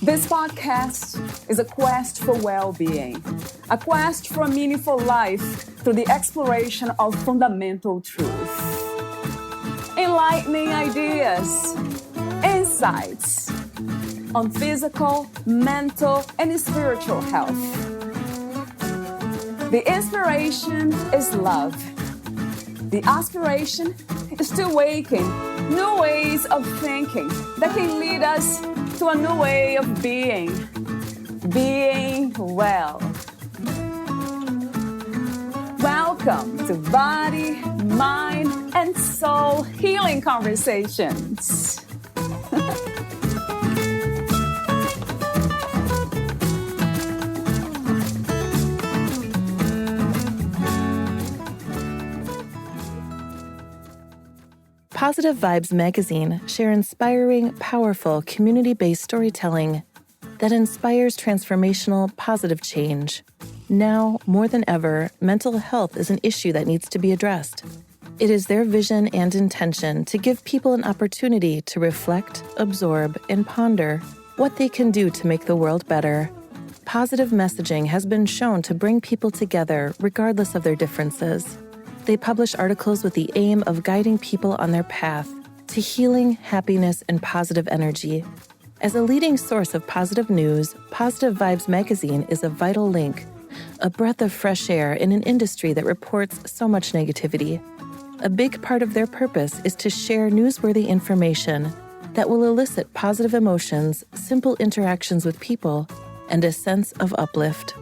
This podcast is a quest for well-being, a quest for a meaningful life through the exploration of fundamental truth. Enlightening ideas, insights on physical, mental, and spiritual health. The inspiration is love. The aspiration is to awaken new ways of thinking that can lead us to a new way of being well. Welcome to Body, Mind, and Soul Healing Conversations. PositiveVibes Magazine share inspiring, powerful, community-based storytelling that inspires transformational, positive change. Now, more than ever, mental health is an issue that needs to be addressed. It is their vision and intention to give people an opportunity to reflect, absorb, and ponder what they can do to make the world better. Positive messaging has been shown to bring people together regardless of their differences. They publish articles with the aim of guiding people on their path to healing, happiness, and positive energy. As a leading source of positive news, PositiveVibes Magazine is a vital link, a breath of fresh air in an industry that reports so much negativity. A big part of their purpose is to share newsworthy information that will elicit positive emotions, simple interactions with people, and a sense of uplift.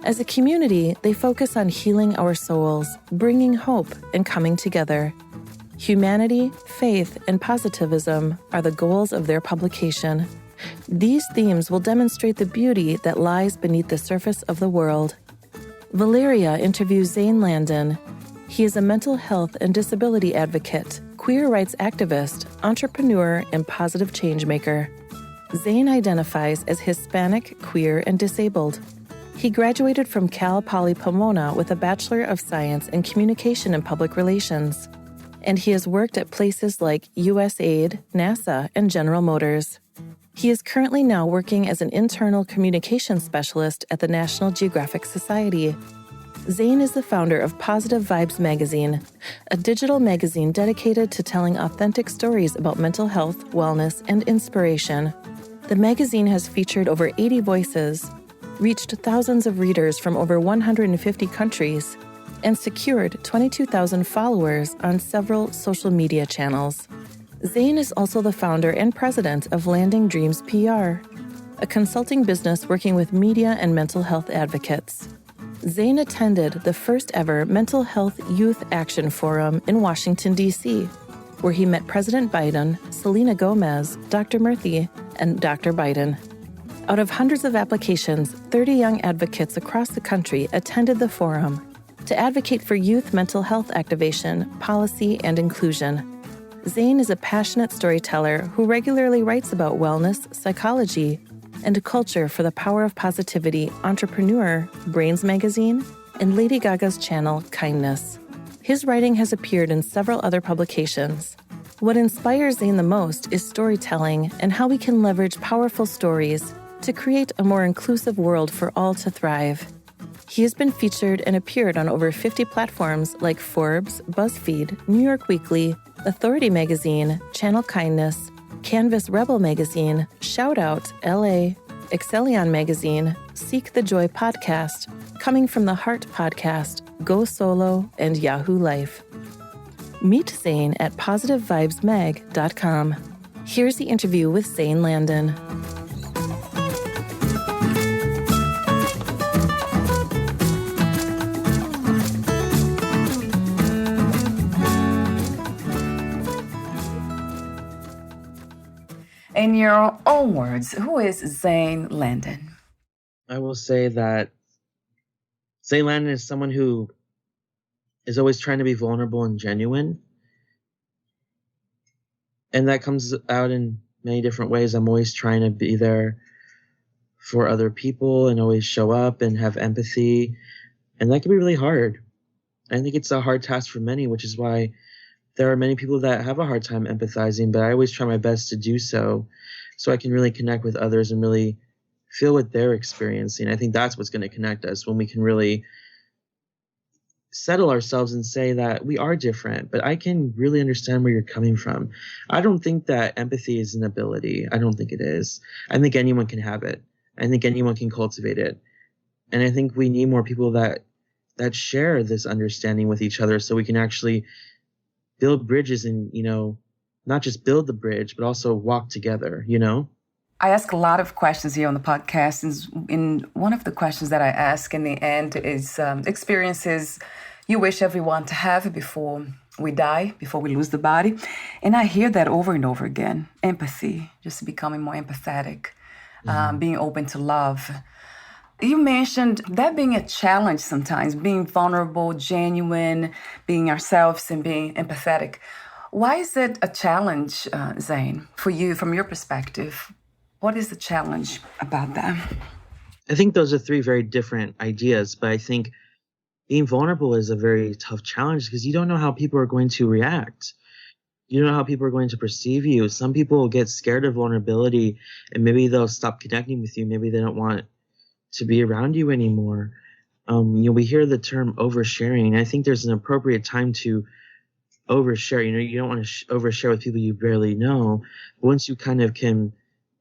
As a community, they focus on healing our souls, bringing hope, and coming together. Humanity, faith, and positivism are the goals of their publication. These themes will demonstrate the beauty that lies beneath the surface of the world. Valeria interviews Zayn Landon. He is a mental health and disability advocate, queer rights activist, entrepreneur, and positive changemaker. Zayn identifies as Hispanic, queer, and disabled. He graduated from Cal Poly Pomona with a Bachelor of Science in Communication and Public Relations, and he has worked at places like USAID, NASA, and General Motors. He is currently now working as an internal communications specialist at the National Geographic Society. Zayn is the founder of PositiveVibes Magazine, a digital magazine dedicated to telling authentic stories about mental health, wellness, and inspiration. The magazine has featured over 80 voices, reached thousands of readers from over 150 countries, and secured 22,000 followers on several social media channels. Zayn is also the founder and president of Landing Dreams PR, a consulting business working with media and mental health advocates. Zayn attended the first ever Mental Health Youth Action Forum in Washington, D.C., where he met President Biden, Selena Gomez, Dr. Murthy, and Dr. Biden. Out of hundreds of applications, 30 young advocates across the country attended the forum to advocate for youth mental health activation, policy, and inclusion. Zayn is a passionate storyteller who regularly writes about wellness, psychology, and culture for the Power of Positivity, Entrepreneur, Brains Magazine, and Lady Gaga's channel, Kindness. His writing has appeared in several other publications. What inspires Zayn the most is storytelling and how we can leverage powerful stories to create a more inclusive world for all to thrive. He has been featured and appeared on over 50 platforms like Forbes, BuzzFeed, New York Weekly, Authority Magazine, Channel Kindness, Canvas Rebel Magazine, Shoutout LA, Excellion Magazine, Seek the Joy Podcast, Coming from the Heart Podcast, Go Solo, and Yahoo Life. Meet Zayn at positivevibesmag.com. Here's the interview with Zayn Landon. In your own words, who is Zayn Landon? I will say that Zayn Landon is someone who is always trying to be vulnerable and genuine. And that comes out in many different ways. I'm always trying to be there for other people and always show up and have empathy. And that can be really hard. I think it's a hard task for many, which is why there are many people that have a hard time empathizing, but I always try my best to do so. so I can really connect with others and really feel what they're experiencing. I think that's what's going to connect us, when we can really settle ourselves and say that we are different, but I can really understand where you're coming from. I don't think that empathy is an ability. I don't think it is. I think anyone can have it. I think anyone can cultivate it. And I think we need more people that share this understanding with each other, so we can actually build bridges and, not just build the bridge, but also walk together, I ask a lot of questions here on the podcast, and one of the questions that I ask in the end is experiences you wish everyone to have before we die, before we lose the body. And I hear that over and over again. Empathy, just becoming more empathetic, being open to love. You mentioned that being a challenge sometimes, being vulnerable, genuine, being ourselves and being empathetic. Why is it a challenge, Zayn, for you, from your perspective? What is the challenge about that? I think those are three very different ideas, but I think being vulnerable is a very tough challenge because you don't know how people are going to react. You don't know how people are going to perceive you. Some people get scared of vulnerability and maybe they'll stop connecting with you. Maybe they don't want to be around you anymore. We hear the term oversharing, and I think there's an appropriate time to overshare. You don't want to overshare with people you barely know. But once you kind of can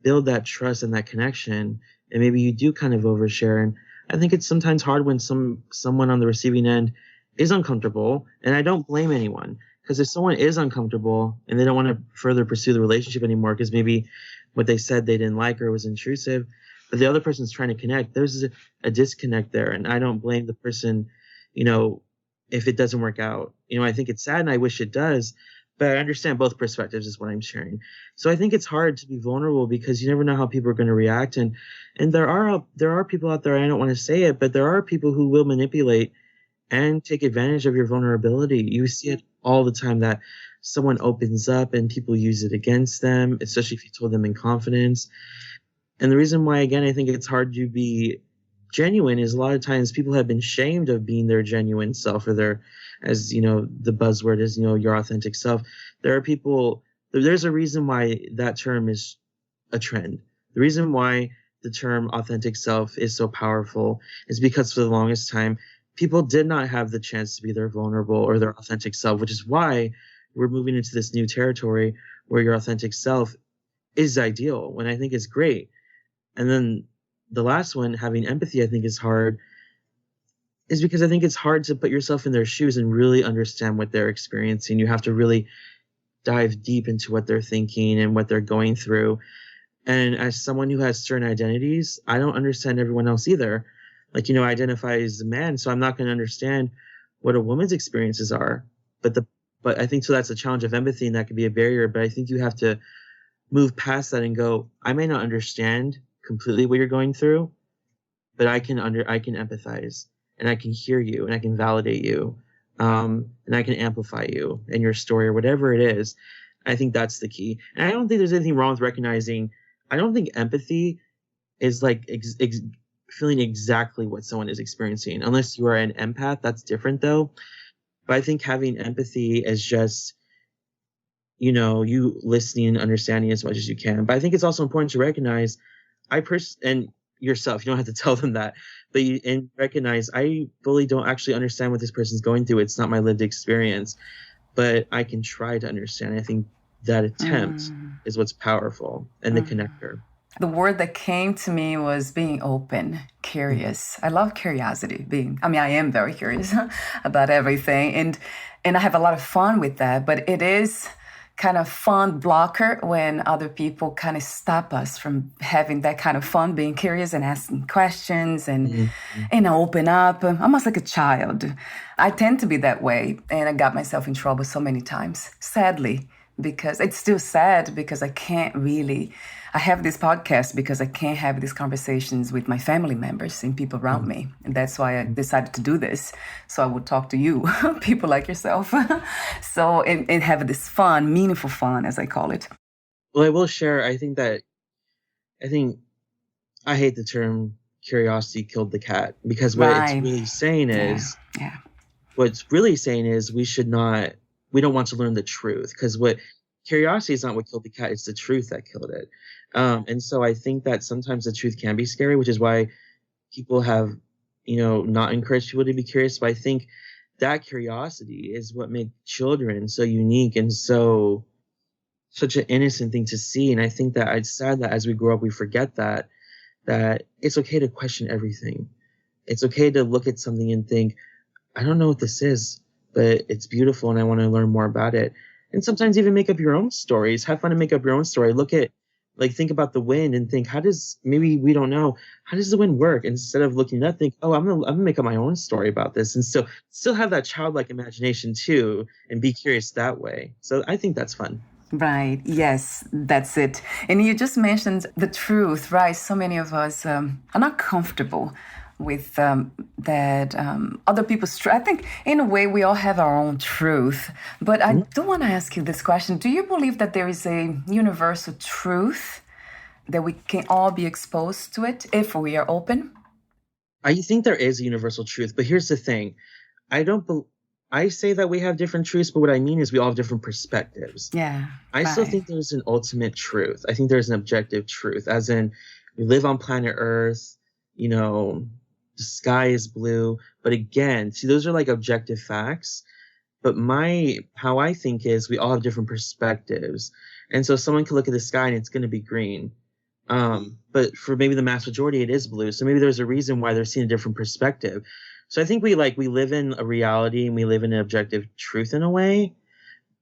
build that trust and that connection, and maybe you do kind of overshare. And I think it's sometimes hard when someone on the receiving end is uncomfortable, and I don't blame anyone, because if someone is uncomfortable and they don't want to further pursue the relationship anymore because maybe what they said they didn't like or was intrusive, but the other person's trying to connect, there's a disconnect there. And I don't blame the person, if it doesn't work out. I think it's sad and I wish it does, but I understand both perspectives is what I'm sharing. So I think it's hard to be vulnerable because you never know how people are going to react. And there are people out there, I don't want to say it, but there are people who will manipulate and take advantage of your vulnerability. You see it all the time, that someone opens up and people use it against them, especially if you told them in confidence. And the reason why, again, I think it's hard to be genuine is a lot of times people have been shamed of being their genuine self, or their, as the buzzword is, your authentic self. There's a reason why that term is a trend. The reason why the term authentic self is so powerful is because for the longest time, people did not have the chance to be their vulnerable or their authentic self, which is why we're moving into this new territory where your authentic self is ideal, when I think it's great. And then the last one, having empathy, I think is hard, is because I think it's hard to put yourself in their shoes and really understand what they're experiencing. You have to really dive deep into what they're thinking and what they're going through. And as someone who has certain identities, I don't understand everyone else either. I identify as a man, so I'm not going to understand what a woman's experiences are. But I think so that's a challenge of empathy, and that could be a barrier. But I think you have to move past that and go, I may not understand completely what you're going through, but I can empathize, and I can hear you, and I can validate you, and I can amplify you and your story or whatever it is. I think that's the key. And I don't think there's anything wrong with recognizing. I don't think empathy is like feeling exactly what someone is experiencing, unless you are an empath. That's different though. But I think having empathy is just, you listening and understanding as much as you can. But I think it's also important to recognize, and yourself, you don't have to tell them that, but and recognize, I fully don't actually understand what this person's going through. It's not my lived experience, but I can try to understand. I think that attempt is what's powerful and the connector. The word that came to me was being open, curious. I love curiosity. I am very curious about everything. And I have a lot of fun with that, but it is kind of fun blocker when other people kind of stop us from having that kind of fun, being curious and asking questions and open up, almost like a child. I tend to be that way, and I got myself in trouble so many times, sadly, because it's still sad because I have this podcast because I can't have these conversations with my family members and people around me. And that's why I decided to do this. So I would talk to you, people like yourself. And have this fun, meaningful fun, as I call it. Well, I will share, I think I hate the term curiosity killed the cat, because what it's really saying is, what's really saying is we don't want to learn the truth, because what curiosity is not what killed the cat, it's the truth that killed it. And so I think that sometimes the truth can be scary, which is why people have, not encouraged people to be curious. But I think that curiosity is what makes children so unique and such an innocent thing to see. And I think that it's sad that as we grow up, we forget that it's okay to question everything. It's okay to look at something and think, I don't know what this is, but it's beautiful and I want to learn more about it. And sometimes even make up your own stories. Have fun and make up your own story. Think about the wind and think, maybe we don't know, how does the wind work? Instead of looking at that, think, oh, I'm gonna make up my own story about this. And still have that childlike imagination too, and be curious that way. So I think that's fun. Right. Yes, that's it. And you just mentioned the truth, right? So many of us are not comfortable with that other people's truth. I think in a way we all have our own truth. But I do want to ask you this question. Do you believe that there is a universal truth that we can all be exposed to it if we are open? I think there is a universal truth, but here's the thing. I say that we have different truths, but what I mean is we all have different perspectives. Yeah. I still think there's an ultimate truth. I think there's an objective truth, as in we live on planet Earth, the sky is blue. But again, see, those are like objective facts. But how I think is we all have different perspectives. And so someone could look at the sky and it's going to be green. But for maybe the mass majority, it is blue. So maybe there's a reason why they're seeing a different perspective. So I think we live in a reality and we live in an objective truth in a way.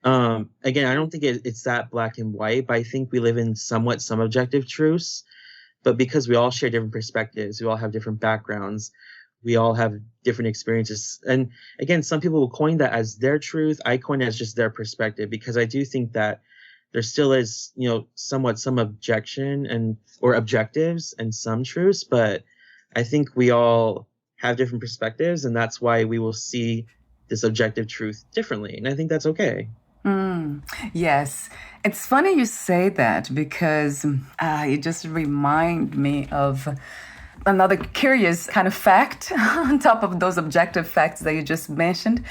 Again, I don't think it's that black and white, but I think we live in some objective truths. But because we all share different perspectives, we all have different backgrounds, we all have different experiences. And again, some people will coin that as their truth. I coin it as just their perspective, because I do think that there still is, somewhat some objection or objectives and some truths, but I think we all have different perspectives, and that's why we will see this objective truth differently. And I think that's okay. Yes. It's funny you say that, because it just remind me of another curious kind of fact on top of those objective facts that you just mentioned.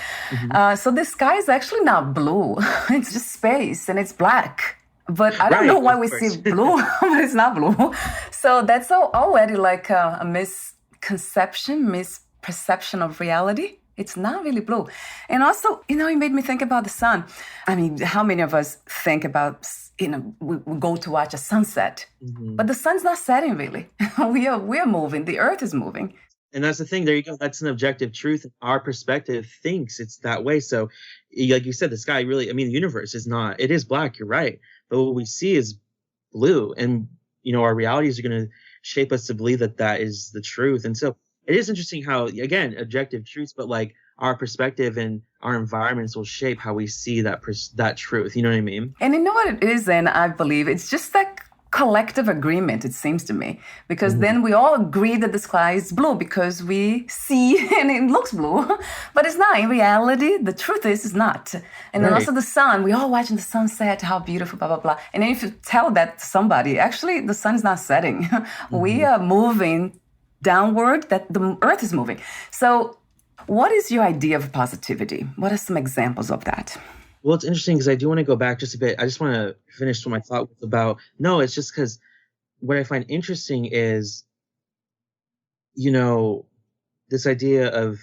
So the sky is actually not blue. It's just space and it's black. But I don't know why we see blue, but it's not blue. So that's already like a misperception of reality. It's not really blue. And also, it made me think about the sun. I mean, how many of us think about, we go to watch a sunset, but the sun's not setting really. We're moving. The earth is moving. And that's the thing. There you go. That's an objective truth. Our perspective thinks it's that way. So like you said, the sky really, the universe is not, it is black. You're right. But what we see is blue. And, our realities are going to shape us to believe that is the truth. And so it is interesting how, again, objective truths, but like our perspective and our environments will shape how we see that truth. You know what I mean? And you know what it is, and I believe it's just that collective agreement, it seems to me, because then we all agree that the sky is blue because we see and it looks blue, but it's not. In reality, the truth is it's not. And then also the sun, we all watching the sunset, how beautiful, blah, blah, blah. And then if you tell that to somebody, actually the sun is not setting. We are moving downward, that the earth is moving. So what is your idea of positivity? What are some examples of that? Well, it's interesting because I do want to go back just a bit. I just want to finish what my thought was about. No, it's just because what I find interesting is, this idea of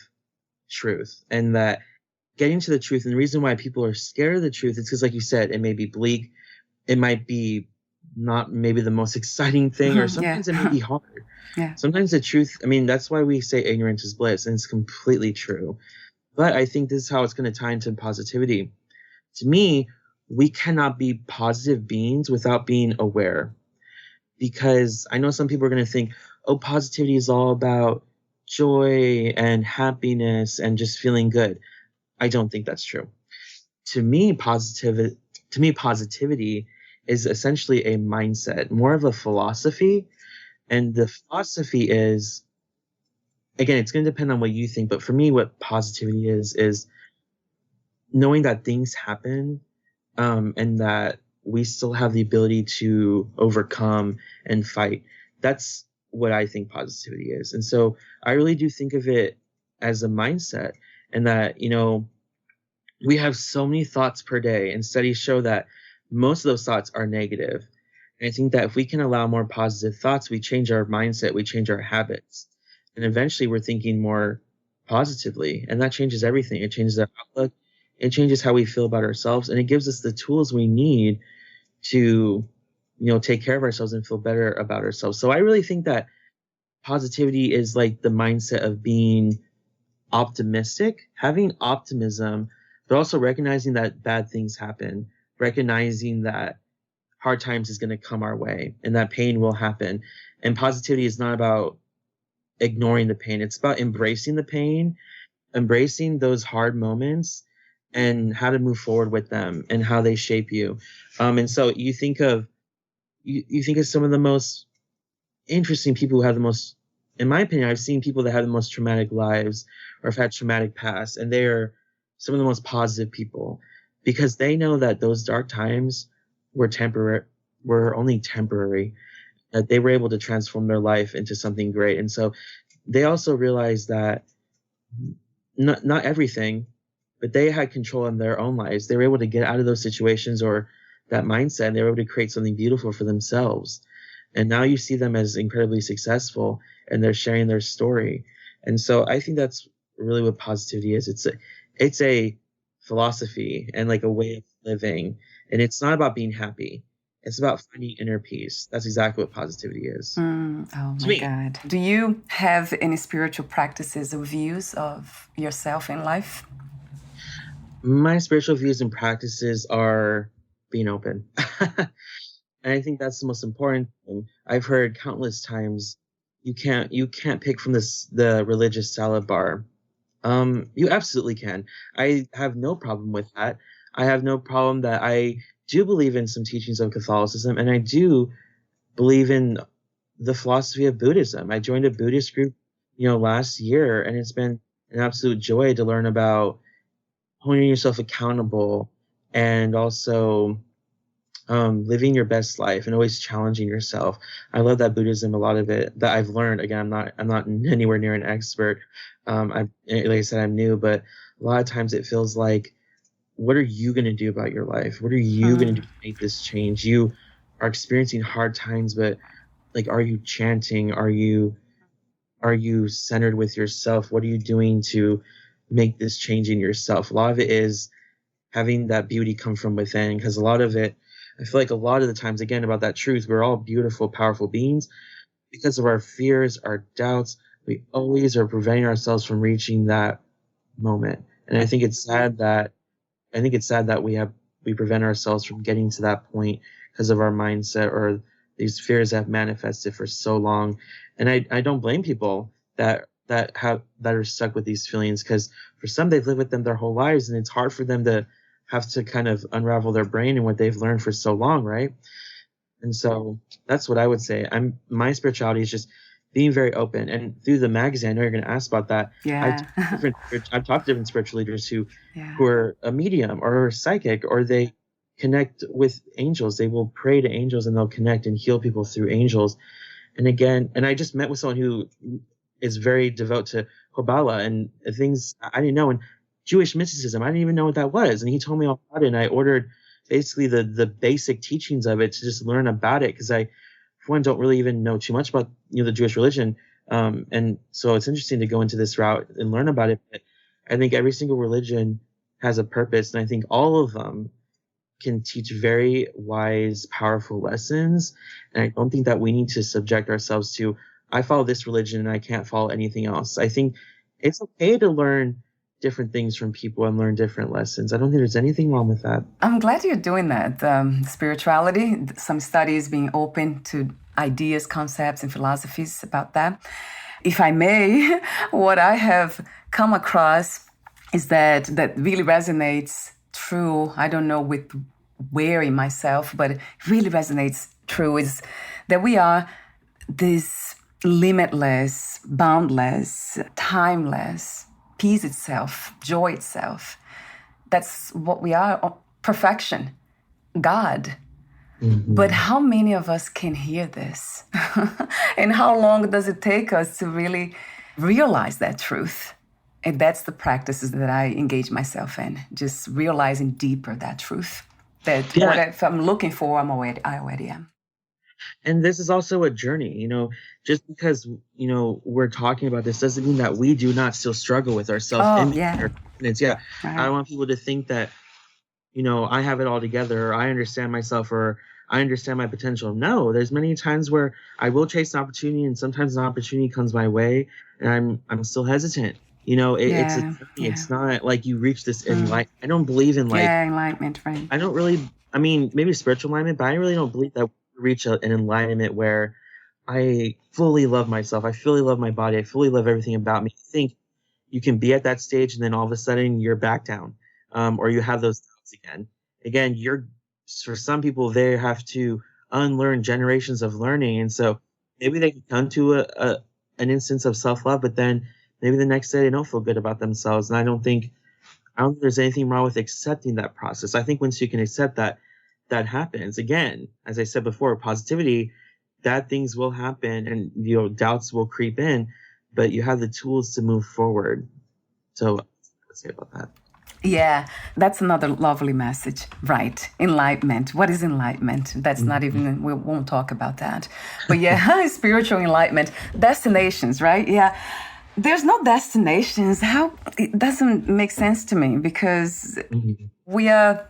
truth, and that getting to the truth. And the reason why people are scared of the truth is because, like you said, it may be bleak. It might be not maybe the most exciting thing, or sometimes it may be hard. Yeah. Sometimes the truth, that's why we say ignorance is bliss, and it's completely true. But I think this is how it's going to tie into positivity. To me, we cannot be positive beings without being aware. Because I know some people are going to think, oh, positivity is all about joy and happiness and just feeling good. I don't think that's true. To me, positivity is essentially a mindset, more of a philosophy. And the philosophy is, again, it's going to depend on what you think. But for me, what positivity is knowing that things happen, and that we still have the ability to overcome and fight. That's what I think positivity is. And so I really do think of it as a mindset, and that, we have so many thoughts per day, and studies show that most of those thoughts are negative. And I think that if we can allow more positive thoughts, we change our mindset, we change our habits. And eventually we're thinking more positively. And that changes everything. It changes our outlook. It changes how we feel about ourselves. And it gives us the tools we need to, take care of ourselves and feel better about ourselves. So I really think that positivity is like the mindset of being optimistic, having optimism, but also recognizing that bad things happen, recognizing that hard times is going to come our way and that pain will happen. And positivity is not about ignoring the pain. It's about embracing the pain, embracing those hard moments and how to move forward with them and how they shape you. And so you think of some of the most interesting people who have the most, in my opinion, I've seen people that have the most traumatic lives or have had traumatic past, and they are some of the most positive people because they know that those dark times were only temporary, that they were able to transform their life into something great. And so they also realized that not everything, but they had control in their own lives. They were able to get out of those situations or that mindset, and they were able to create something beautiful for themselves. And now you see them as incredibly successful and they're sharing their story. And so I think that's really what positivity is. It's a philosophy and like a way of living. And it's not about being happy. It's about finding inner peace. That's exactly what positivity is. Oh my God. Do you have any spiritual practices or views of yourself in life? My spiritual views and practices are being open. And I think that's the most important thing. I've heard countless times, you can't pick from the religious salad bar. You absolutely can. I have no problem with that. I have no problem that I do believe in some teachings of Catholicism, and I do believe in the philosophy of Buddhism. I joined a Buddhist group, last year, and it's been an absolute joy to learn about holding yourself accountable and also living your best life and always challenging yourself. I love that Buddhism, a lot of it that I've learned. Again, I'm not anywhere near an expert. Like I said, I'm new, but a lot of times it feels like, what are you going to do about your life? What are you going to do to make this change? You are experiencing hard times, but like, are you chanting? Are you centered with yourself? What are you doing to make this change in yourself? A lot of it is having that beauty come from within, because a lot of it, I feel like a lot of the times, again, about that truth, we're all beautiful, powerful beings. Because of our fears, our doubts, we always are preventing ourselves from reaching that moment. And I think it's sad that we prevent ourselves from getting to that point because of our mindset or these fears that have manifested for so long. And I don't blame people that are stuck with these feelings, because for some, they've lived with them their whole lives, and it's hard for them to have to kind of unravel their brain and what they've learned for so long, right? And so that's what I would say. My spirituality is just being very open. And through the magazine, I know you're going to ask about that. Yeah. I've talked to different spiritual leaders who are a medium or a psychic, or they connect with angels. They will pray to angels and they'll connect and heal people through angels. And I just met with someone who is very devout to Kabbalah and things I didn't know. And Jewish mysticism, I didn't even know what that was. And he told me all about it. And I ordered basically the basic teachings of it to just learn about it, because I, for one, don't really even know too much about the Jewish religion. And so it's interesting to go into this route and learn about it. But I think every single religion has a purpose, and I think all of them can teach very wise, powerful lessons. And I don't think that we need to subject ourselves to, I follow this religion and I can't follow anything else. I think it's okay to learn different things from people and learn different lessons. I don't think there's anything wrong with that. I'm glad you're doing that. Spirituality, some studies being open to ideas, concepts, and philosophies about that. If I may, what I have come across is that really resonates true. I don't know with where in myself, but it really resonates true, is that we are this limitless, boundless, timeless peace itself, joy itself. That's what we are, perfection, God. Mm-hmm. But how many of us can hear this? And how long does it take us to really realize that truth? And that's the practices that I engage myself in, just realizing deeper that truth. That what if I'm looking for, I already am. And this is also a journey, just because, we're talking about this doesn't mean that we do not still struggle with our Oh, self-image, yeah. our confidence. Yeah. I Right. don't want people to think that, I have it all together, or I understand myself, or I understand my potential. No, there's many times where I will chase an opportunity, and sometimes an opportunity comes my way and I'm still hesitant. It's a Yeah. journey. Yeah. It's not like you reach this Mm. I don't believe in like Yeah. Enlightenment, right? I don't really, I mean, maybe spiritual alignment, but I really don't believe that we reach an enlightenment where I fully love myself. I fully love my body. I fully love everything about me. I think you can be at that stage and then all of a sudden you're back down, or you have those doubts again. Again, for some people, they have to unlearn generations of learning. And so maybe they can come to an instance of self love, but then maybe the next day they don't feel good about themselves. And I don't think there's anything wrong with accepting that process. I think once you can accept that, that happens. Again, as I said before, positivity, bad things will happen and doubts will creep in, but you have the tools to move forward. So let's say about that. Yeah, that's another lovely message, right? Enlightenment. What is enlightenment? That's not Mhm. even, we won't talk about that. But yeah, spiritual enlightenment. Destinations, right? Yeah. There's no destinations. How, it doesn't make sense to me because Mhm. we are,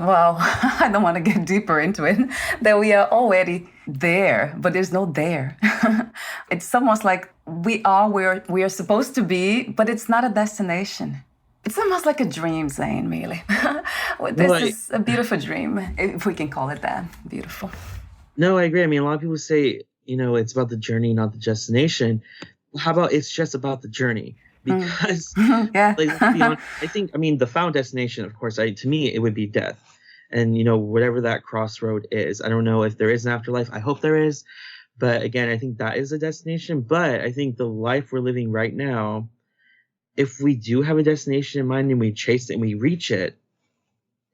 well, I don't want to get deeper into it, that we are already there, but there's no there. It's almost like we are where we are supposed to be, but it's not a destination. It's almost like a dream, Zayn, really. Well, No, this is a beautiful dream, if we can call it that. Beautiful. no, I agree. I mean, a lot of people say, it's about the journey, not the destination. How about it's just about the journey? Because Yeah. like, let's be honest, I mean, the final destination, of course, to me, it would be death. And, whatever that crossroad is, I don't know if there is an afterlife. I hope there is. But again, I think that is a destination. But I think the life we're living right now, if we do have a destination in mind and we chase it and we reach it,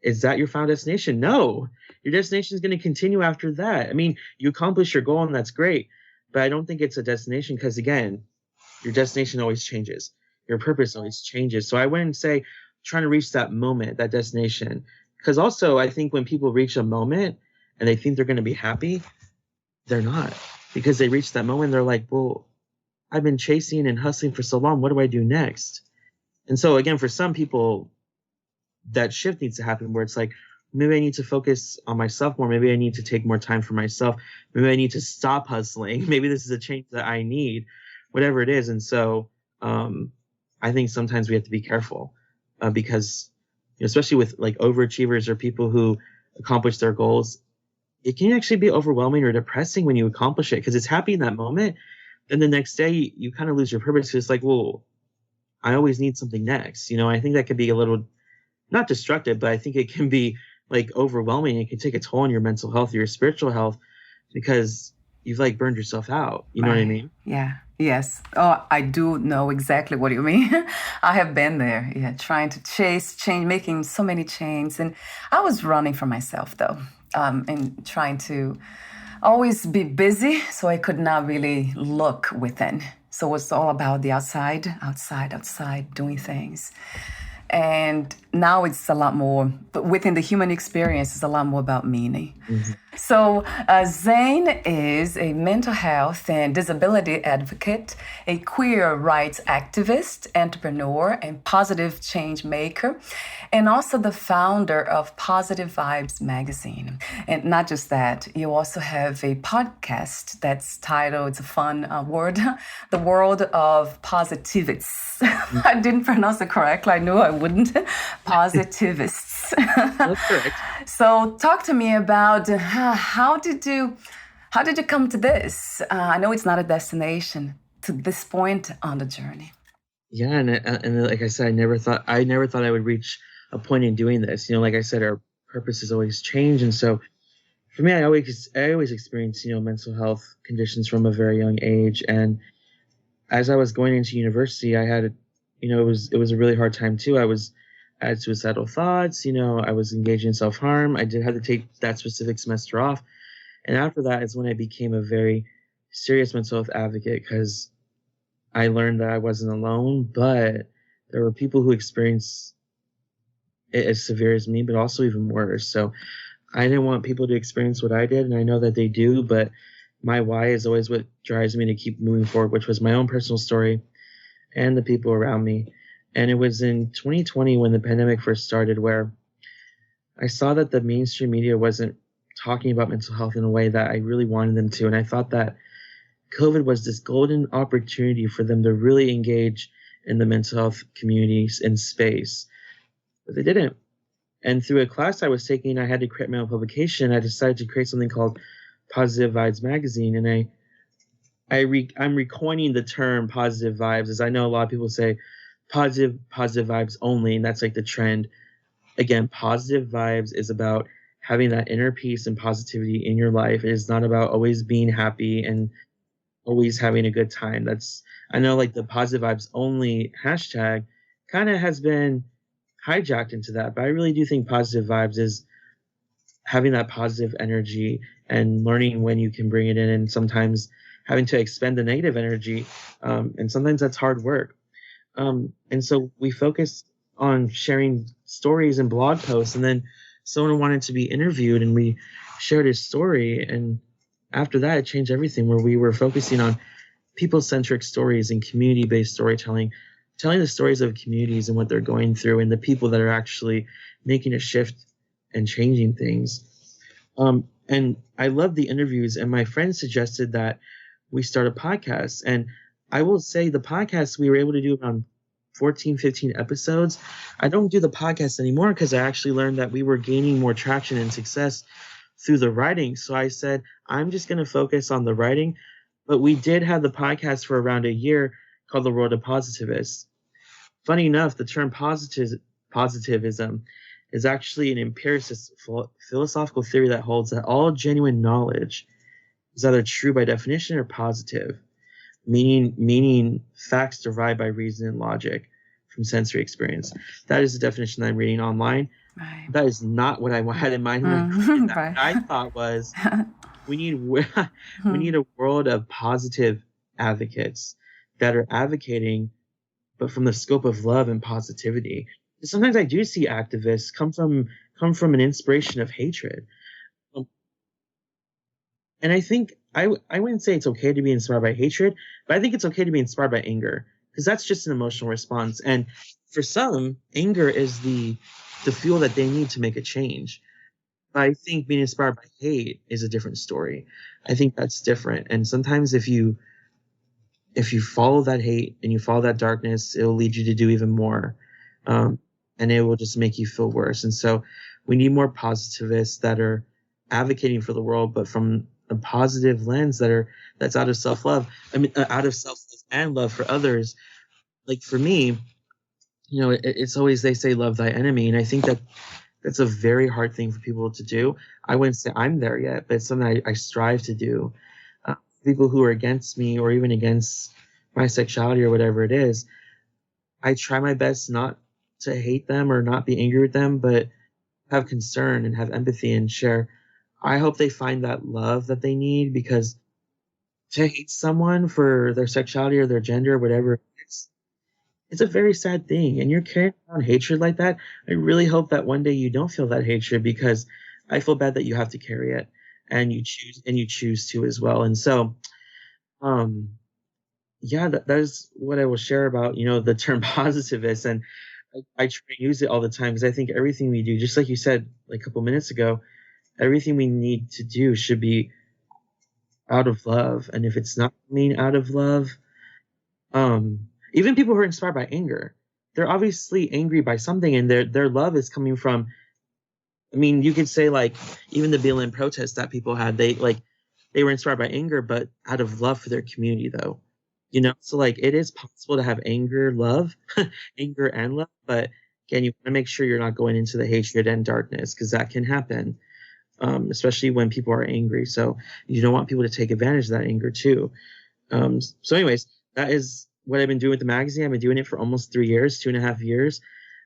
is that your final destination? No. Your destination is going to continue after that. I mean, you accomplish your goal and that's great. But I don't think it's a destination because, again, your destination always changes. Your purpose always changes. So I wouldn't say trying to reach that moment, that destination. Because also, I think when people reach a moment and they think they're going to be happy, they're not. Because they reach that moment, they're like, well, I've been chasing and hustling for so long. What do I do next? And so, again, for some people, that shift needs to happen where it's like, maybe I need to focus on myself more. Maybe I need to take more time for myself. Maybe I need to stop hustling. Maybe this is a change that I need, whatever it is. And so I think sometimes we have to be careful because, especially with like overachievers or people who accomplish their goals, it can actually be overwhelming or depressing when you accomplish it because it's happy in that moment. Then the next day you kind of lose your purpose. It's like, well, I always need something next. I think that could be a little not destructive, but I think it can be like overwhelming. It can take a toll on your mental health, your spiritual health, because you've like burned yourself out. You know what I Right. mean? Yeah. Yes. Oh, I do know exactly what you mean. I have been there. Yeah. Trying to chase change, making so many changes. And I was running for myself, though, and trying to always be busy. So I could not really look within. So it's all about the outside, outside, outside, doing things. And now it's a lot more, but within the human experience, it's a lot more about meaning. Mhm. So, Zayn is a mental health and disability advocate, a queer rights activist, entrepreneur, and positive change maker, and also the founder of PositiveVibes Magazine. And not just that, you also have a podcast that's titled, it's a fun word, The World of Positivists. I didn't pronounce it correctly. I knew I wouldn't. Positivists. That's correct. So talk to me about how did you come to this? I know it's not a destination to this point on the journey. Yeah, and like I said, I never thought I would reach a point in doing this. Like I said, our purpose is always change, and so for me, I always experienced mental health conditions from a very young age, and as I was going into university, I had, it was a really hard time too. I had suicidal thoughts. I was engaged in self harm. I did have to take that specific semester off, and after that is when I became a very serious mental health advocate because I learned that I wasn't alone, but there were people who experienced it as severe as me, but also even worse. So I didn't want people to experience what I did, and I know that they do, but my why is always what drives me to keep moving forward, which was my own personal story and the people around me. And it was in 2020 when the pandemic first started where I saw that the mainstream media wasn't talking about mental health in a way that I really wanted them to. And I thought that COVID was this golden opportunity for them to really engage in the mental health communities in space. But they didn't. And through a class I was taking, I had to create my own publication. I decided to create something called PositiveVibes Magazine. And I'm recoining the term positive vibes, as I know a lot of people say positive vibes only, and that's like the trend. Again, positive vibes is about having that inner peace and positivity in your life. It is not about always being happy and always having a good time. I know like the positive vibes only hashtag kind of has been hijacked into that, but I really do think positive vibes is having that positive energy and learning when you can bring it in, and sometimes having to expend the negative energy. And sometimes that's hard work. And so we focused on sharing stories and blog posts, and then someone wanted to be interviewed and we shared his story. And after that, it changed everything, where we were focusing on people-centric stories and community-based storytelling, telling the stories of communities and what they're going through and the people that are actually making a shift and changing things. And I love the interviews, and my friend suggested that we start a podcast. And I will say the podcast, we were able to do around 14, 15 episodes. I don't do the podcast anymore because I actually learned that we were gaining more traction and success through the writing. So I said, I'm just going to focus on the writing. But we did have the podcast for around a year called The World of Positivists. Funny enough, the term positivism is actually an empiricist philosophical theory that holds that all genuine knowledge is either true by definition or positive, meaning facts derived by reason and logic from sensory experience. That is the definition that I'm reading online. Right. That is not what I had in mind when I read that. Right. What I thought was we need a world of positive advocates that are advocating, but from the scope of love and positivity. Sometimes I do see activists come from an inspiration of hatred. And I think I wouldn't say it's okay to be inspired by hatred, but I think it's okay to be inspired by anger, because that's just an emotional response. And for some, anger is the fuel that they need to make a change. But I think being inspired by hate is a different story. I think that's different. And sometimes if you follow that hate and you follow that darkness, it will lead you to do even more. And it will just make you feel worse. And so we need more positivists that are advocating for the world, but from a positive lens that's out of self-love. I mean, out of self-love and love for others. Like for me, it's always, they say, love thy enemy. And I think that's a very hard thing for people to do. I wouldn't say I'm there yet, but it's something I strive to do. People who are against me or even against my sexuality or whatever it is, I try my best not to hate them or not be angry with them, but have concern and have empathy and share. I hope they find that love that they need, because to hate someone for their sexuality or their gender or whatever, it's a very sad thing. And you're carrying around hatred like that. I really hope that one day you don't feel that hatred, because I feel bad that you have to carry it, and you choose to as well. And so, yeah, that is what I will share about, the term positivist. And I try to use it all the time, because I think everything we do, just like you said like a couple minutes ago, everything we need to do should be out of love. And if it's not being out of love, even people who are inspired by anger, they're obviously angry by something, and their love is coming from, I mean, you could say like even the BLM protests that people had, they were inspired by anger, but out of love for their community though. So like it is possible to have anger and love, but again, you want to make sure you're not going into the hatred and darkness, because that can happen, especially when people are angry. So you don't want people to take advantage of that anger too. So anyways, that is what I've been doing with the magazine. I've been doing it for almost 3 years, 2.5 years.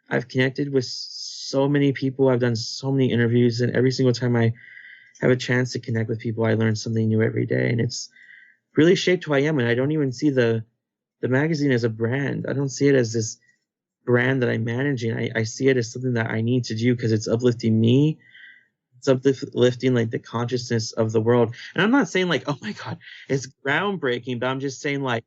I've connected with so many people. I've done so many interviews, and every single time I have a chance to connect with people, I learn something new every day. And it's really shaped who I am. And I don't even see the magazine as a brand. I don't see it as this brand that I'm managing. I see it as something that I need to do because it's uplifting me. It's uplifting like the consciousness of the world. And I'm not saying like, oh my God, it's groundbreaking, but I'm just saying like,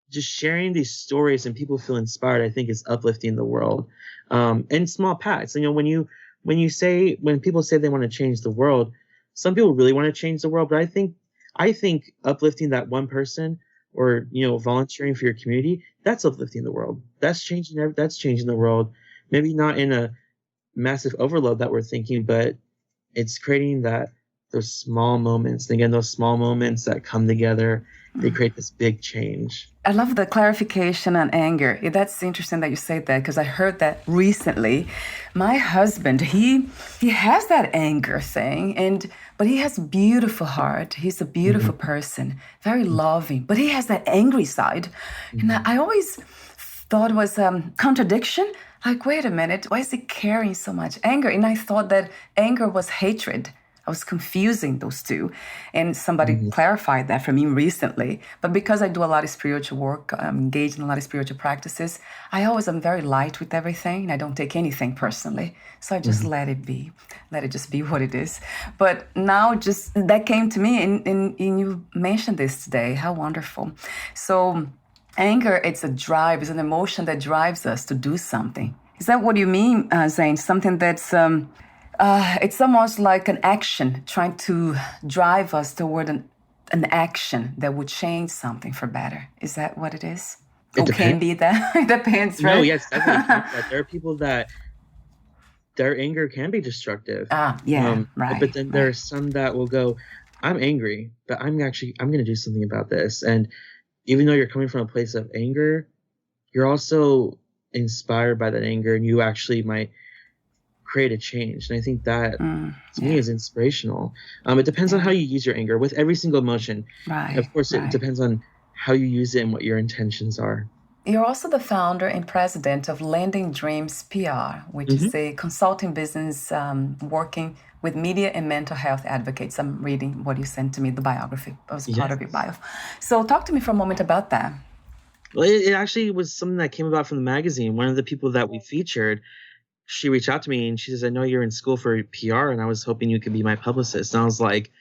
just sharing these stories and people feel inspired, I think is uplifting the world. In small packs. When people say they want to change the world, some people really want to change the world, but I think uplifting that one person, or volunteering for your community, that's uplifting the world. That's changing the world. Maybe not in a massive overload that we're thinking, but it's creating those small moments. And again, those small moments that come together, they create this big change. I love the clarification on anger. That's interesting that you say that, because I heard that recently. My husband, he has that anger thing, but he has a beautiful heart. He's a beautiful person, very loving, but he has that angry side. And I always thought it was contradiction. Like, wait a minute, why is he carrying so much anger? And I thought that anger was hatred. I was confusing those two. And somebody clarified that for me recently. But because I do a lot of spiritual work, I'm engaged in a lot of spiritual practices, I always am very light with everything, and I don't take anything personally. So I just let it be. Let it just be what it is. But now just that came to me, and you mentioned this today. How wonderful. So anger, it's a drive, it's an emotion that drives us to do something. Is that what you mean, Zayn? Something that's... it's almost like an action, trying to drive us toward an action that would change something for better. Is that what it is? It can be that. It depends, right? No, yes, definitely. There are people that their anger can be destructive. Right. But then there are some that will go, I'm angry, but I'm going to do something about this. And even though you're coming from a place of anger, you're also inspired by that anger, and you actually might create a change. And I think that to me is inspirational. It depends on how you use your anger with every single emotion. Right. Of course, it depends on how you use it and what your intentions are. You're also the founder and president of Landing Dreams PR, which is a consulting business working with media and mental health advocates. I'm reading what you sent to me, the biography. That was part of your bio. So talk to me for a moment about that. Well, it actually was something that came about from the magazine. One of the people that we featured, she reached out to me and she says, I know you're in school for PR and I was hoping you could be my publicist. And I was like,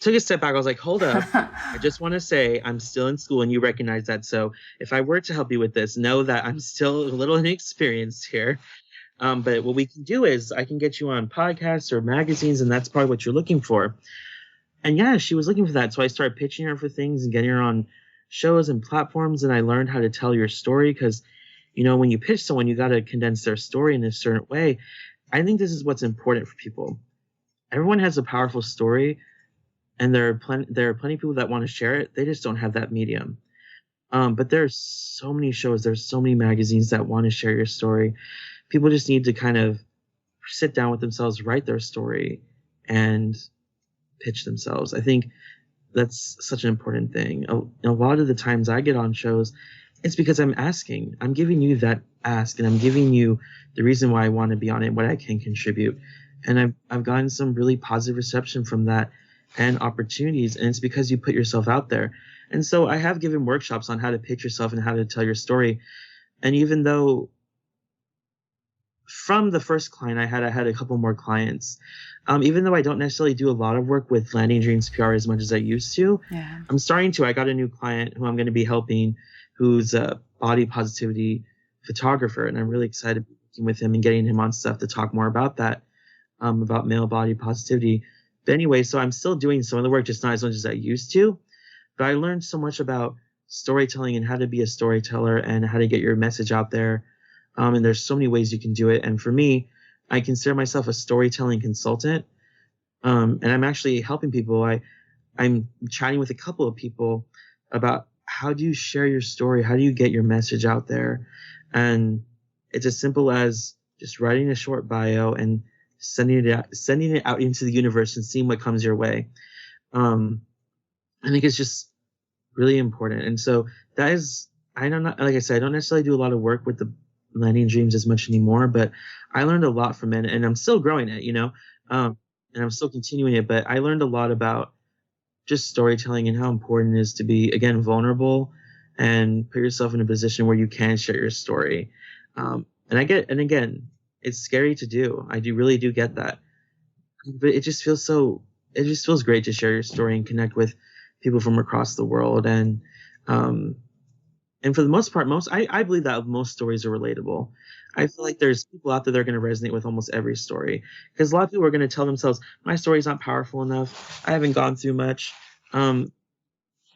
took a step back. I was like, hold up. I just want to say I'm still in school and you recognize that. So if I were to help you with this, know that I'm still a little inexperienced here. But what we can do is I can get you on podcasts or magazines, and that's probably what you're looking for. And yeah, she was looking for that. So I started pitching her for things and getting her on shows and platforms. And I learned how to tell your story because, when you pitch someone, you got to condense their story in a certain way. I think this is what's important for people. Everyone has a powerful story, and there are plenty of people that want to share it. They just don't have that medium. But there's so many shows, there's so many magazines that want to share your story. People just need to kind of sit down with themselves, write their story, and pitch themselves. I think that's such an important thing. A lot of the times I get on shows, it's because I'm asking. I'm giving you that ask, and I'm giving you the reason why I want to be on it, what I can contribute. And I've gotten some really positive reception from that and opportunities, and it's because you put yourself out there. And so I have given workshops on how to pitch yourself and how to tell your story. And even though from the first client I had a couple more clients, even though I don't necessarily do a lot of work with Landing Dreams PR as much as I used to, I'm starting to. I got a new client who I'm going to be helping, who's a body positivity photographer, and I'm really excited to be working with him and getting him on stuff to talk more about that, about male body positivity. But anyway, so I'm still doing some of the work, just not as much as I used to. But I learned so much about storytelling and how to be a storyteller and how to get your message out there. And there's so many ways you can do it. And for me, I consider myself a storytelling consultant. And I'm actually helping people. I'm chatting with a couple of people about how do you share your story? How do you get your message out there? And it's as simple as just writing a short bio and sending it out into the universe and seeing what comes your way. I think it's just really important. And so that is, like I said, I don't necessarily do a lot of work with the Landing Dreams as much anymore, but I learned a lot from it, and I'm still growing it, and I'm still continuing it. But I learned a lot about just storytelling and how important it is to be, again, vulnerable and put yourself in a position where you can share your story. And again, it's scary to do. I really do get that. but it just feels great to share your story and connect with people from across the world. Um, and for the most part, I believe that most stories are relatable. I feel like there's people out there that are going to resonate with almost every story, because a lot of people are going to tell themselves, my story's not powerful enough. I haven't gone through much. I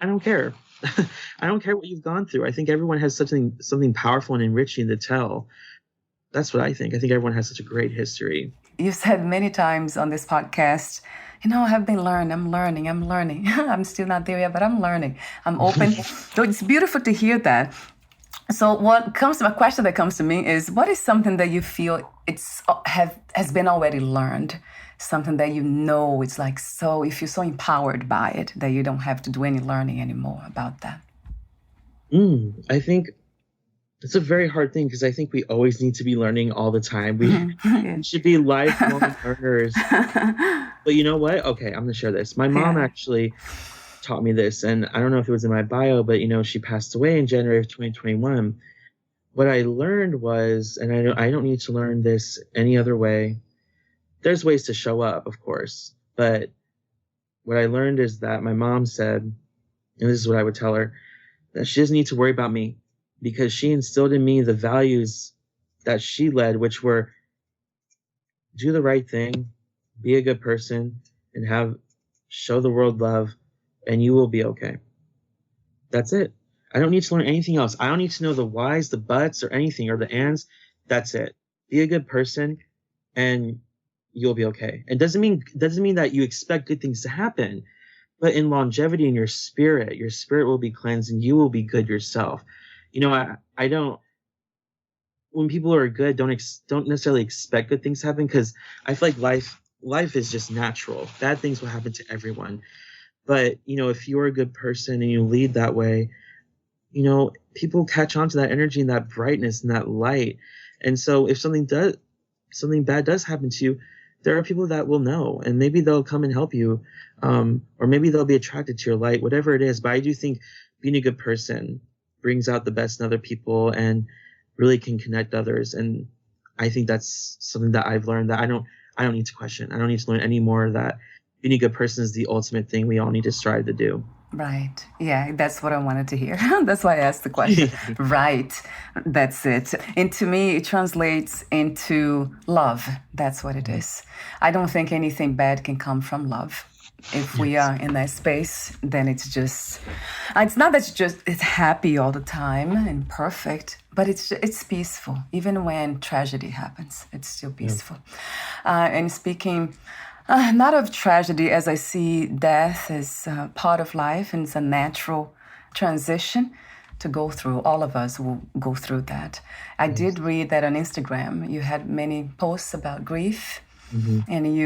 don't care. I don't care what you've gone through. I think everyone has something powerful and enriching to tell. That's what I think. I think everyone has such a great history. You've said many times on this podcast, I have been learning, I'm learning. I'm still not there yet, but I'm learning. I'm open. So it's beautiful to hear that. So a question that comes to me is, what is something that you feel has been already learned? Something that it's like, so you feel so empowered by it that you don't have to do any learning anymore about that. I think it's a very hard thing, because I think we always need to be learning all the time. We should be lifelong learners. But you know what? Okay, I'm going to share this. My mom actually taught me this, and I don't know if it was in my bio, but she passed away in January of 2021. What I learned was, and I don't need to learn this any other way. There's ways to show up, of course, but what I learned is that my mom said, and this is what I would tell her, that she doesn't need to worry about me, because she instilled in me the values that she led, which were do the right thing, be a good person, and show the world love, and you will be okay. That's it. I don't need to learn anything else. I don't need to know the whys, the buts, or anything, or the ands. That's it. Be a good person, and you'll be okay. It doesn't mean that you expect good things to happen, but in longevity in your spirit will be cleansed, and you will be good yourself. I don't. When people are good, don't necessarily expect good things to happen, because I feel like life is just natural. Bad things will happen to everyone. But, if you're a good person and you lead that way, people catch on to that energy and that brightness and that light. And so if something bad does happen to you, there are people that will know, and maybe they'll come and help you. Or maybe they'll be attracted to your light, whatever it is. But I do think being a good person brings out the best in other people and really can connect others. And I think that's something that I've learned, that I don't need to question. I don't need to learn any more, that being a good person is the ultimate thing we all need to strive to do. Right. Yeah, that's what I wanted to hear. That's why I asked the question. Right. That's it. And to me, it translates into love. That's what it is. I don't think anything bad can come from love. If we are in that space, then it's not that it's happy all the time and perfect, but it's peaceful. Even when tragedy happens, it's still peaceful. And speaking not of tragedy, as I see death as part of life, and it's a natural transition to go through. All of us will go through that. I did read that on Instagram. You had many posts about grief, and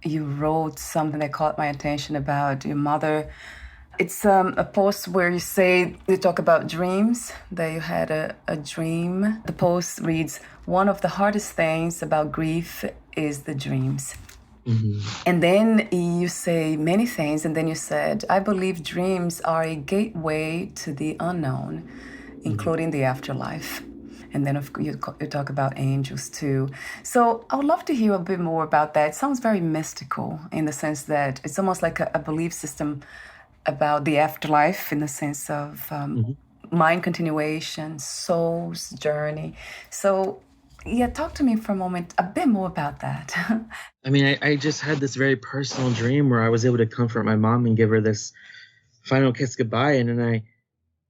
you wrote something that caught my attention about your mother. It's a post where you talk about dreams, that you had a dream. The post reads, "One of the hardest things about grief is the dreams." And then you say many things, and then you said, "I believe dreams are a gateway to the unknown, including the afterlife." And then you talk about angels too. So I would love to hear a bit more about that. It sounds very mystical, in the sense that it's almost like a belief system about the afterlife, in the sense of mind continuation, soul's journey. So yeah, talk to me for a moment, a bit more about that. I mean, I just had this very personal dream where I was able to comfort my mom and give her this final kiss goodbye. And then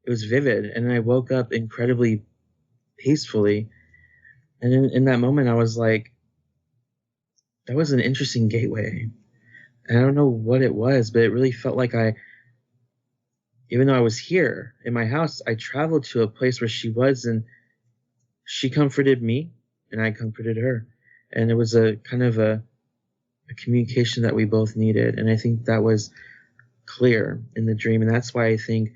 it was vivid. And then I woke up incredibly peacefully. And in that moment, I was like, that was an interesting gateway. And I don't know what it was, but it really felt like even though I was here in my house, I traveled to a place where she was, and she comforted me and I comforted her. And it was a kind of a communication that we both needed. And I think that was clear in the dream. And that's why I think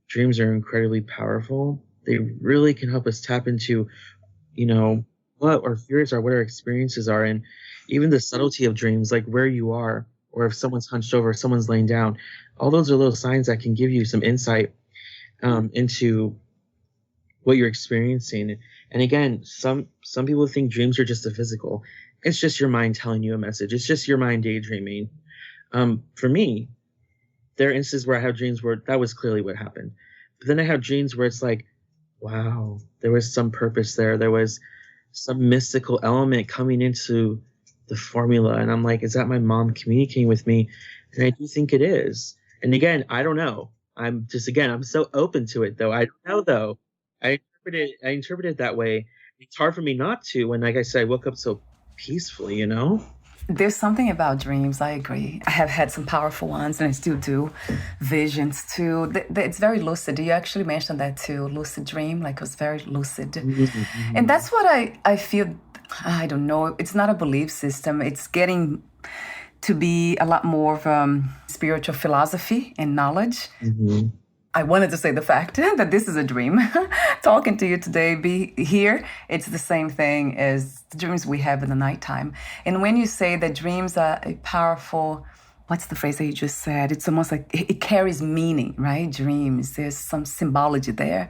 dreams are incredibly powerful. They really can help us tap into, what our fears are, what our experiences are, and even the subtlety of dreams, like where you are, or if someone's hunched over, if someone's laying down. All those are little signs that can give you some insight into what you're experiencing. And again, some people think dreams are just the physical. It's just your mind telling you a message. It's just your mind daydreaming. For me, there are instances where I have dreams where that was clearly what happened. But then I have dreams where it's like, wow, there was some purpose there. There was some mystical element coming into the formula. And I'm like, is that my mom communicating with me? And I do think it is. And again, I don't know. I'm so open to it though. I don't know though. I interpret it that way. It's hard for me not to when, like I said, I woke up so peacefully, you know? There's something about dreams, I agree. I have had some powerful ones, and I still do. Visions, too. It's very lucid. You actually mentioned that, too. Lucid dream, like it was very lucid. Mm-hmm. And that's what I feel, I don't know, it's not a belief system. It's getting to be a lot more of spiritual philosophy and knowledge. Mm-hmm. I wanted to say the fact that this is a dream. Talking to you today, be here, it's the same thing as the dreams we have in the nighttime. And when you say that dreams are a powerful, what's the phrase that you just said? It's almost like it carries meaning, right? Dreams, there's some symbology there.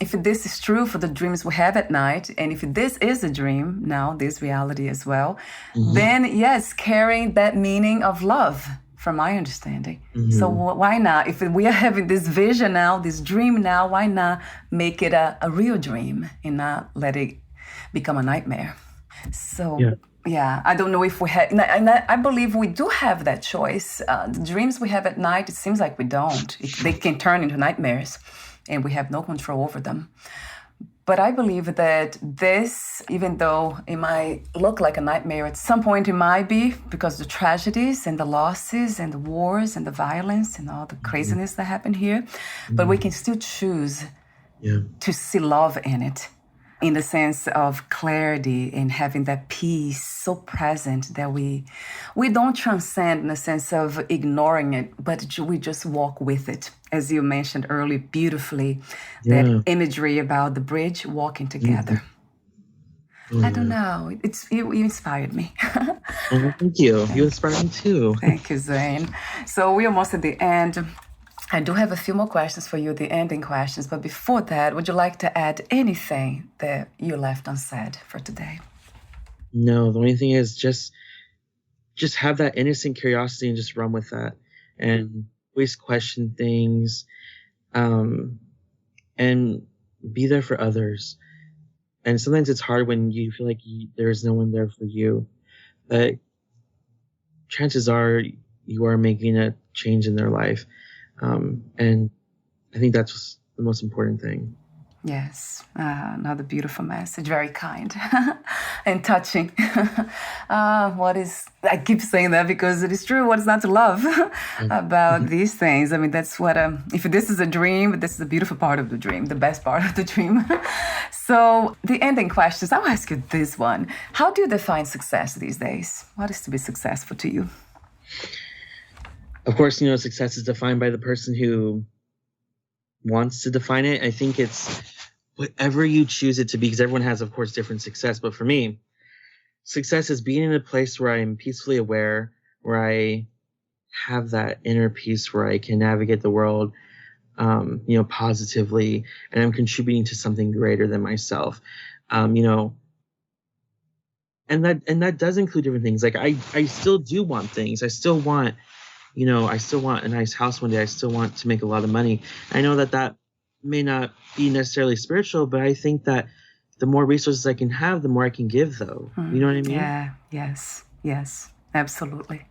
If this is true for the dreams we have at night, and if this is a dream now, this reality as well, then yes, carrying that meaning of love, from my understanding. So why not? If we are having this vision now, this dream now, why not make it a real dream and not let it become a nightmare? So yeah, I don't know if we have, and I believe we do have that choice. The dreams we have at night, it seems like we don't. They can turn into nightmares and we have no control over them. But I believe that this, even though it might look like a nightmare, at some point it might be because the tragedies and the losses and the wars and the violence and all the craziness that happen here. But we can still choose to see love in it, in the sense of clarity and having that peace so present that we don't transcend in the sense of ignoring it, but we just walk with it. As you mentioned earlier beautifully, that imagery about the bridge walking together. I don't know. You inspired me. Oh, thank you. You inspired me too. Thank you, Zayn. So we're almost at the end. I do have a few more questions for you, the ending questions. But before that, would you like to add anything that you left unsaid for today? No, the only thing is just have that innocent curiosity and just run with that, and always question things, and be there for others. And sometimes it's hard when you feel like there's no one there for you, but chances are you are making a change in their life. And I think that's the most important thing. Yes, another beautiful message, very kind and touching. I keep saying that because it is true. What is not to love about these things? I mean, that's what, if this is a dream, this is the beautiful part of the dream, the best part of the dream. So the ending questions, I'll ask you this one. How do you define success these days? What is to be successful to you? Of course, success is defined by the person who wants to define it. I think it's whatever you choose it to be, because everyone has, of course, different success. But for me, success is being in a place where I'm peacefully aware, where I have that inner peace, where I can navigate the world, positively, and I'm contributing to something greater than myself. And that does include different things. Like I still do want things. I still want a nice house one day. I still want to make a lot of money. I know that may not be necessarily spiritual, but I think that the more resources I can have, the more I can give, though. You know what I mean? Yeah, yes, absolutely.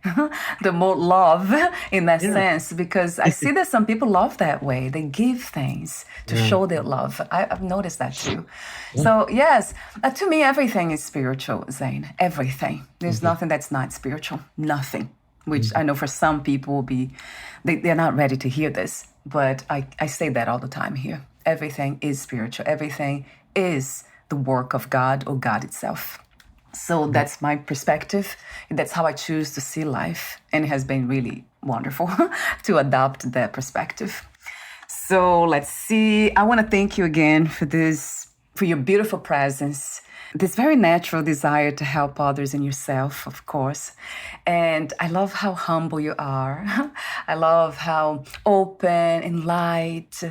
The more love in that sense, because I see that some people love that way. They give things to show their love. I've noticed that too. Yeah. So yes, to me, everything is spiritual, Zayn. Everything. There's nothing that's not spiritual. Nothing. Which I know for some people will be, they're not ready to hear this, but I say that all the time here. Everything is spiritual. Everything is the work of God or God itself. So that's my perspective. That's how I choose to see life. And it has been really wonderful to adopt that perspective. So let's see. I want to thank you again for your beautiful presence. This very natural desire to help others and yourself, of course. And I love how humble you are. I love how open and light,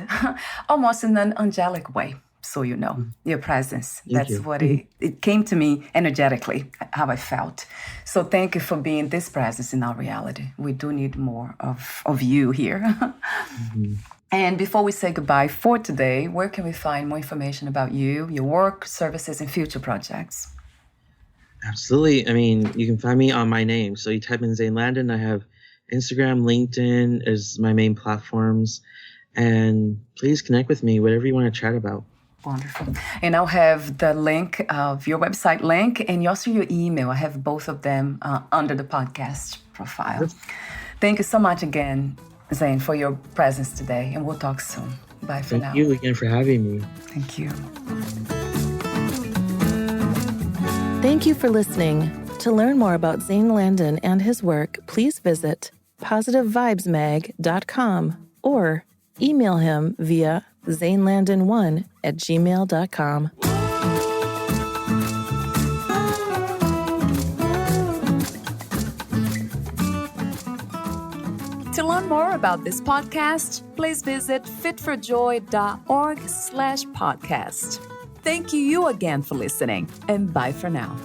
almost in an angelic way. so you know, your presence. Thank That's you. what it came to me energetically, how I felt. So thank you for being this presence in our reality. We do need more of you here. And before we say goodbye for today, where can we find more information about you, your work, services, and future projects? Absolutely. I mean, you can find me on my name. So you type in Zayn Landon. I have Instagram, LinkedIn is my main platforms. And please connect with me, whatever you want to chat about. Wonderful. And I'll have the link of your website link and also your email. I have both of them under the podcast profile. Thank you so much again, Zayn, for your presence today. And we'll talk soon. Bye for now. Thank you again for having me. Thank you. Thank you for listening. To learn more about Zayn Landon and his work, please visit PositiveVibesMag.com or email him via zaynlandon1@gmail.com. To learn more about this podcast, please visit fitforjoy.org/podcast. Thank you again for listening, and bye for now.